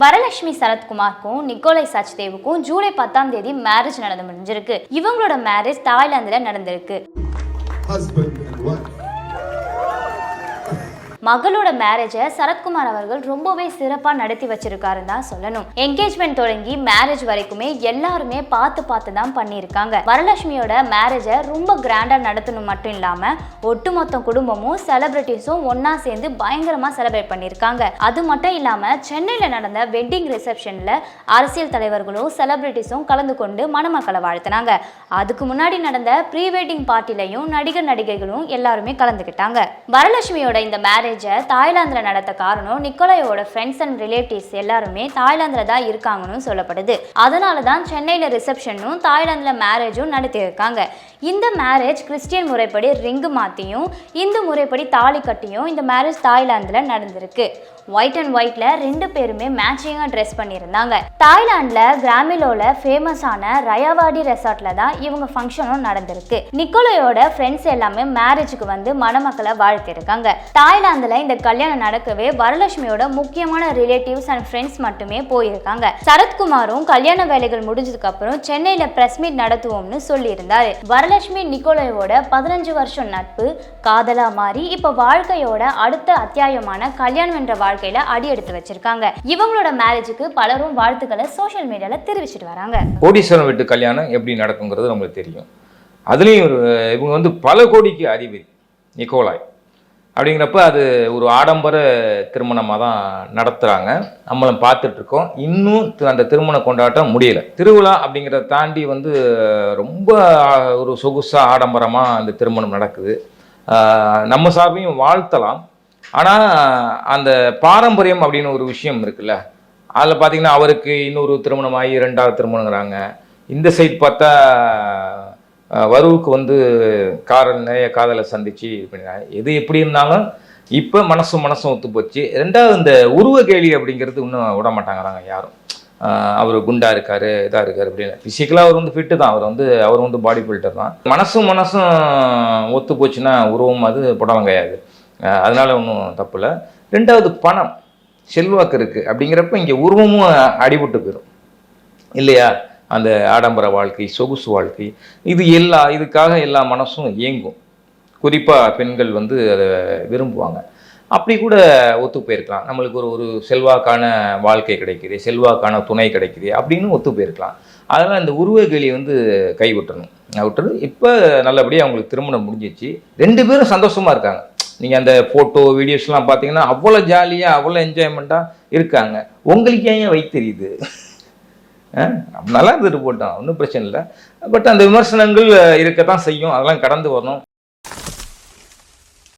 வரலட்சுமி சரத்குமாருக்கும் நிக்கோலை சச்தேவுக்கும் ஜூலை 10ஆம் தேதி மேரேஜ் நடந்து முடிஞ்சிருக்கு. இவங்களோட மேரேஜ் தாய்லாந்துல நடந்திருக்கு. மகளோட மேரேஜை சரத்குமார் அவர்கள் ரொம்பவே சிறப்பா நடத்தி வச்சிருக்காருன்னு தான் சொல்லணும். என்கேஜ்மெண்ட் தொடங்கி மேரேஜ் வரைக்குமே எல்லாருமே பார்த்து தான் பண்ணியிருக்காங்க. வரலட்சுமியோட மேரேஜை ரொம்ப கிராண்டா நடத்தணும் மட்டும் இல்லாம ஒட்டுமொத்த குடும்பமும் செலிபிரிட்டிஸும் ஒன்னா சேர்ந்து பயங்கரமா செலிப்ரேட் பண்ணியிருக்காங்க. அது மட்டும் இல்லாம சென்னையில நடந்த வெட்டிங் ரிசப்ஷன்ல அரசியல் தலைவர்களும் செலிபிரிட்டிஸும் கலந்து கொண்டு மணமக்களை வாழ்த்தினாங்க. அதுக்கு முன்னாடி நடந்த ப்ரீ வெட்டிங் பார்ட்டிலையும் நடிகர் நடிகைகளும் எல்லாருமே கலந்துக்கிட்டாங்க. வரலட்சுமியோட இந்த மேரேஜ் தாய்லாந்துல நடத்த காரணம் நிக்கோலையோட ஃப்ரெண்ட்ஸ் அண்ட் ரிலேட்டிவ்ஸ் எல்லாருமே தாய்லாந்துல தான் இருக்காங்கன்னு சொல்லப்படுது. அதனாலதான் சென்னையில ரிசப்ஷனும் தாய்லாந்துல மேரேஜும் நடத்தி இருக்காங்க. இந்த மேரேஜ் கிறிஸ்டியன் முறைப்படி ரிங்கு மாத்தியும் இந்து முறைப்படி தாலி கட்டியும் இந்த மேரேஜ் தாய்லாந்துல நடந்திருக்கு. ஒயிட் அண்ட் ஒயிட்ல ரெண்டு பேருமே மேட்சிங்கா ட்ரெஸ் பண்ணியிருந்தாங்க. தாய்லாந்துல கிராமிலோல ஃபேமஸான ரயாவாடி ரெசார்ட்ல தான் இவங்க ஃபங்க்ஷனும் நடந்திருக்கு. நிக்கோலையோட ஃப்ரெண்ட்ஸ் எல்லாமே மேரேஜுக்கு வந்து மணமக்களை வாழ்த்திருக்காங்க. தாய்லாந்துல இந்த கல்யாணம் நடக்கவே வரலட்சுமியோட முக்கியமான ரிலேட்டிவ்ஸ் அண்ட் ஃப்ரெண்ட்ஸ் மட்டுமே போயிருக்காங்க. சரத்குமாரும் கல்யாண வேலைகள் முடிஞ்சதுக்கு அப்புறம் சென்னையில பிரஸ் மீட் நடத்துவோம்னு சொல்லியிருந்தாரு. வரலட்சுமி நிக்கோலையோட 15 வருஷம் நட்பு காதலா மாறி இப்ப வாழ்க்கையோட அடுத்த அத்தியாயமான கல்யாணம் என்ற வாழ்க்கையில அடி எடுத்து வச்சிருக்காங்க. இவங்களோட மேரேஜுக்கு பலரும் வாழ்த்துக்களை சோஷியல் மீடியால தெரிவிச்சிட்டு வராங்க. கோடீஸ்வரன் வீட்டு கல்யாணம் எப்படி நடக்குங்கிறது நம்மளுக்கு தெரியும். அதுலேயும் இவங்க வந்து பல கோடிக்கு அதிபதி நிக்கோலாய் அப்படிங்கிறப்ப அது ஒரு ஆடம்பர திருமணமாக தான் நடத்துகிறாங்க. நம்மளும் பார்த்துட்ருக்கோம். இன்னும் அந்த திருமண கொண்டாட்டம் முடியலை. திருவிழா அப்படிங்கிறத தாண்டி வந்து ரொம்ப ஒரு சொகுசாக ஆடம்பரமாக அந்த திருமணம் நடக்குது. நம்ம சார்பையும் வாழ்த்தலாம். ஆனால் அந்த பாரம்பரியம் அப்படின்னு ஒரு விஷயம் இருக்குல்ல, அதில் பார்த்தீங்கன்னா அவருக்கு இன்னொரு திருமணமாகி 2வது திருமணங்கிறாங்க. இந்த சைட் பார்த்தா வருவுக்கு வந்து நிறைய காதலை சந்திச்சு இது பண்ணிடுறாங்க. எது எப்படி இருந்தாலும் இப்போ மனசும் ஒத்து போச்சு. 2வது இந்த உருவ கேலி அப்படிங்கிறது இன்னும் விட மாட்டாங்கிறாங்க யாரும். அவர் குண்டா இருக்காரு இதாக இருக்காரு அப்படின்னு. ஃபிசிக்கலாக அவர் வந்து ஃபிட்டு தான். அவர் வந்து பாடி பில்டர் தான். மனசும் ஒத்து போச்சுன்னா உருவம் அது புடலங்கையாது. அதனால ஒன்றும் தப்பு இல்லை. 2வது பணம் செல்வாக்கு இருக்குது அப்படிங்கிறப்ப இங்கே உருவமும் அடிபட்டு போயிடும் இல்லையா? அந்த ஆடம்பர வாழ்க்கை சொகுசு வாழ்க்கை இதுக்காக எல்லா மனசும் இயங்கும். குறிப்பாக பெண்கள் வந்து அதை விரும்புவாங்க. அப்படி கூட ஒத்து போயிருக்கலாம். நம்மளுக்கு ஒரு செல்வாக்கான வாழ்க்கை கிடைக்குது, செல்வாக்கான துணை கிடைக்குது அப்படின்னு ஒத்து போயிருக்கலாம். அதனால் இந்த உருவகேலி வந்து விட்டுறது. இப்போ நல்லபடியாக அவங்களுக்கு திருமணம் முடிஞ்சிச்சு. 2 பேரும் சந்தோஷமாக இருக்காங்க. நீங்கள் அந்த ஃபோட்டோ வீடியோஸ்லாம் பார்த்தீங்கன்னா அவ்வளோ ஜாலியாக அவ்வளோ என்ஜாய்மெண்ட்டாக இருக்காங்க. உங்களுக்கு ஏன் வைத்தெரியுது? நல்லா இருந்துட்டு போட்டோம், ஒன்றும் பிரச்சனை இல்லை. பட் அந்த விமர்சனங்கள் இருக்கத்தான் செய்யும். அதெல்லாம் கடந்து வரணும்.